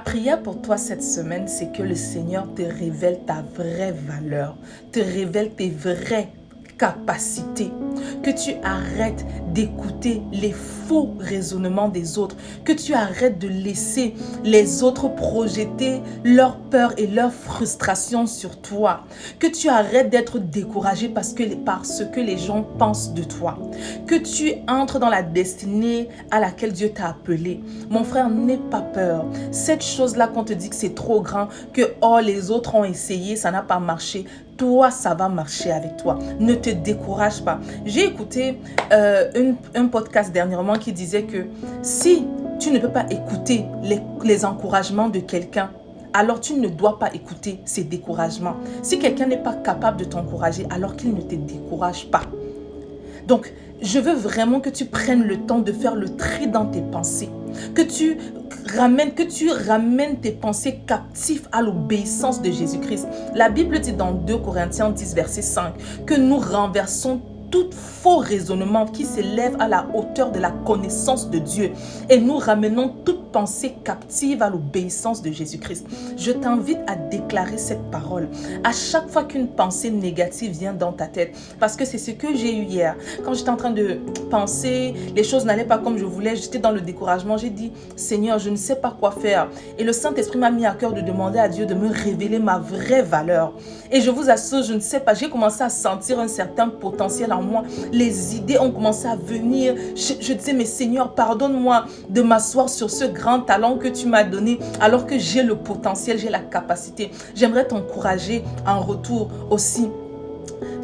prière pour toi cette semaine, c'est que le Seigneur te révèle ta vraie valeur, te révèle tes vraies capacités, que tu arrêtes d'écouter les faux raisonnements des autres, que tu arrêtes de laisser les autres projeter leur peur et leur frustration sur toi, que tu arrêtes d'être découragé parce que les gens pensent de toi, que tu entres dans la destinée à laquelle Dieu t'a appelé. Mon frère, n'aie pas peur. Cette chose-là qu'on te dit que c'est trop grand, que oh, les autres ont essayé, ça n'a pas marché. Toi, ça va marcher avec toi. Ne te décourage pas. J'ai écouté un podcast dernièrement qui disait que si tu ne peux pas écouter les encouragements de quelqu'un, alors tu ne dois pas écouter ses découragements. Si quelqu'un n'est pas capable de t'encourager, alors qu'il ne te décourage pas. Donc, je veux vraiment que tu prennes le temps de faire le tri dans tes pensées. Que tu ramènes tes pensées captives à l'obéissance de Jésus-Christ. La Bible dit dans 2 Corinthiens 10, verset 5, que nous renversons tout faux raisonnement qui s'élève à la hauteur de la connaissance de Dieu et nous ramenons toute pensée captive à l'obéissance de Jésus-Christ. Je t'invite à déclarer cette parole à chaque fois qu'une pensée négative vient dans ta tête, parce que c'est ce que j'ai eu hier. Quand j'étais en train de penser, les choses n'allaient pas comme je voulais, j'étais dans le découragement, j'ai dit Seigneur, je ne sais pas quoi faire, et le Saint-Esprit m'a mis à cœur de demander à Dieu de me révéler ma vraie valeur. Et je vous assure, je ne sais pas, j'ai commencé à sentir un certain potentiel en moi. Les idées ont commencé à venir. Je disais, mais Seigneur, pardonne-moi de m'asseoir sur ce grand talent que tu m'as donné alors que j'ai le potentiel, j'ai la capacité. J'aimerais t'encourager en retour aussi.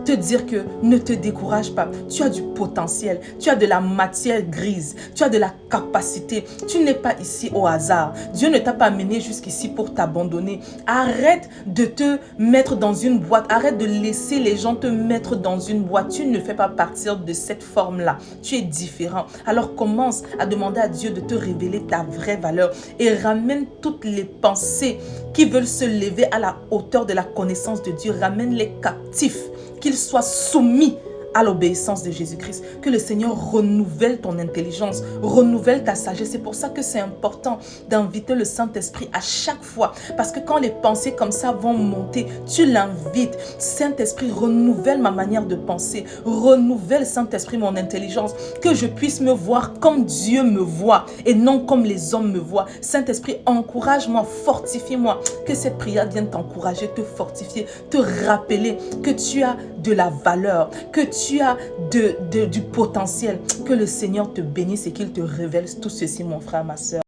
Te dire que ne te décourage pas. Tu as du potentiel, tu as de la matière grise, tu as de la capacité. Tu n'es pas ici au hasard. Dieu ne t'a pas amené jusqu'ici pour t'abandonner. Arrête de te mettre dans une boîte. Arrête de laisser les gens te mettre dans une boîte. Tu ne fais pas partir de cette forme-là. Tu es différent. Alors commence à demander à Dieu de te révéler ta vraie valeur et ramène toutes les pensées qui veulent se lever à la hauteur de la connaissance de Dieu. Ramène-les captifs, qu'ils soient soumis à l'obéissance de Jésus-Christ. Que le Seigneur renouvelle ton intelligence, renouvelle ta sagesse. C'est pour ça que c'est important d'inviter le Saint-Esprit à chaque fois. Parce que quand les pensées comme ça vont monter, tu l'invites. Saint-Esprit, renouvelle ma manière de penser. Renouvelle, Saint-Esprit, mon intelligence. Que je puisse me voir comme Dieu me voit et non comme les hommes me voient. Saint-Esprit, encourage-moi, fortifie-moi. Que cette prière vienne t'encourager, te fortifier, te rappeler que tu as de la valeur, que tu as du potentiel. Que le Seigneur te bénisse et qu'il te révèle tout ceci, mon frère, ma soeur.